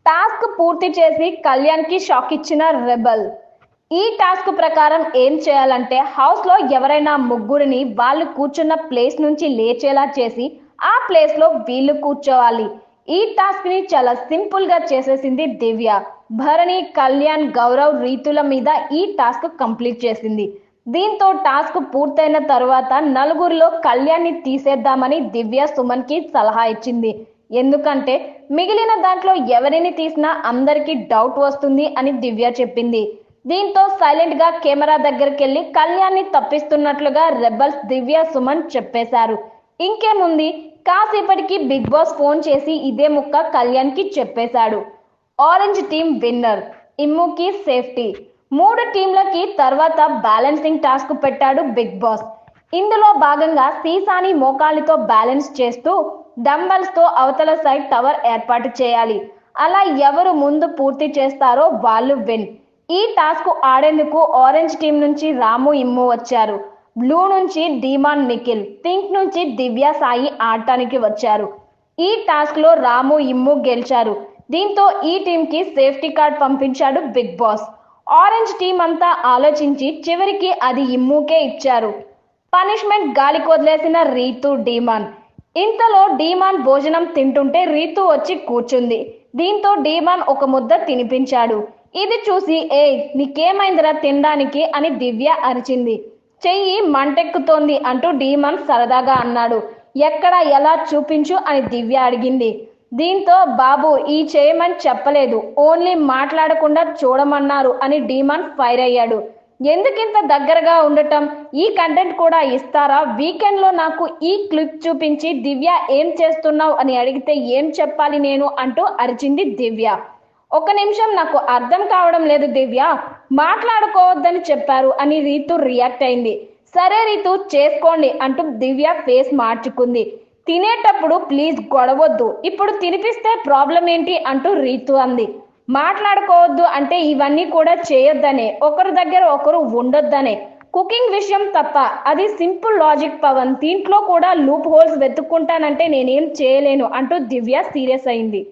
Task పూర్తి చేసి కళ్యాణ్ కి షాక్ ఇచ్చిన రెబల్. ఈ టాస్క్ ప్రకారం ఏం చేయాలంటే హౌస్ లో ఎవరైనా ముగ్గురిని వాళ్ళు కూర్చున్న ప్లేస్ నుంచి లేచేలా చేసి ఆ ప్లేస్ లో వీళ్ళు కూర్చోవాలి. ఈ టాస్క్ ని చాలా సింపుల్ గా చేసేసింది దివ్య. భరణి, కళ్యాణ్, గౌరవ్, రీతుల మీద ఈ టాస్క్ కంప్లీట్ చేసింది. దీంతో టాస్క్ పూర్తయిన తర్వాత నలుగురిలో కళ్యాణ్ ని తీసేద్దామని దివ్య సుమన్ కి సలహా ఇచ్చింది. ఎందుకంటే మిగిలిన దాంట్లో ఎవరిని తీసినా అందరికీ డౌట్ వస్తుంది అని దివ్య చెప్పింది. దీంతో సైలెంట్ గా కెమెరా దగ్గరికి కళ్యాణ్ ని తప్పిస్తున్నట్లుగా రెబల్స్ దివ్య సుమన్ చెప్పేశారు. ఇంకేముంది, కాసేపటికి బిగ్ బాస్ ఫోన్ చేసి ఇదే ముక్క కళ్యాణ్ కి చెప్పేశాడు. ఆరెంజ్ టీం విన్నర్, ఇమ్ముకి సేఫ్టీ. 3 టీంలకి తర్వాత బ్యాలెన్సింగ్ టాస్క్ పెట్టాడు బిగ్ బాస్. ఇందులో భాగంగా సీసాని మోకాళ్ళతో బ్యాలెన్స్ చేస్తూ డంబల్స్ తో అవతల సైడ్ టవర్ ఏర్పాటు చేయాలి. అలా ఎవరు ముందు పూర్తి చేస్తారో వాళ్ళు విన్. ఈ టాస్క్ ఆడేందుకు ఆరెంజ్ టీం నుంచి రాము, ఇమ్ము వచ్చారు. బ్లూ నుంచి డీమాన్, నిఖిల్, పింక్ నుంచి దివ్య, సాయి ఆడటానికి వచ్చారు. ఈ టాస్క్ లో రాము, ఇమ్ము గెలిచారు. దీంతో ఈ టీం కి సేఫ్టీ కార్డ్ పంపించాడు బిగ్ బాస్. ఆరెంజ్ టీం అంతా ఆలోచించి చివరికి అది ఇమ్ముకే ఇచ్చారు. పనిష్మెంట్ గాలికి వదిలేసిన రీతు, డీమాన్. ఇంతలో డీమాన్ భోజనం తింటుంటే రీతు వచ్చి కూర్చుంది. దీంతో డీమాన్ ఒక ముద్ద తినిపించాడు. ఇది చూసి నీకేమైందిరా తినడానికి అని దివ్య అరిచింది. చెయ్యి మంటెక్కుతోంది అంటూ డీమాన్ సరదాగా అన్నాడు. ఎక్కడ, ఎలా చూపించు అని దివ్య అడిగింది. దీంతో బాబు ఈ చేయమని చెప్పలేదు, ఓన్లీ మాట్లాడకుండా చూడమన్నారు అని డీమాన్ ఫైర్ అయ్యాడు. ఎందుకింత దగ్గరగా ఉండటం, ఈ కంటెంట్ కూడా ఇస్తారా? వీకెండ్ లో నాకు ఈ క్లిప్ చూపించి దివ్య ఏం చేస్తున్నావు అని అడిగితే ఏం చెప్పాలి నేను అంటూ అరిచింది దివ్య. ఒక నిమిషం, నాకు అర్థం కావడం లేదు దివ్య, మాట్లాడుకోవద్దని చెప్పారు అని రీతు రియాక్ట్ అయింది. సరే రీతు చేసుకోండి అంటూ దివ్య ఫేస్ మార్చుకుంది. తినేటప్పుడు ప్లీజ్ గొడవద్దు, ఇప్పుడు తినిపిస్తే ప్రాబ్లం ఏంటి అంటూ రీతు అంది. మాట్లాడుకోవద్దు అంటే ఇవన్నీ కూడా చేయొద్దనే, ఒకరి దగ్గర ఒకరు ఉండొద్దనే. కుకింగ్ విషయం తప్ప, అది సింపుల్ లాజిక్ పవన్, దీంట్లో కూడా లూప్ హోల్స్ వెతుక్కుంటానంటే నేనేం చేయలేను అంటూ దివ్య సీరియస్ అయింది.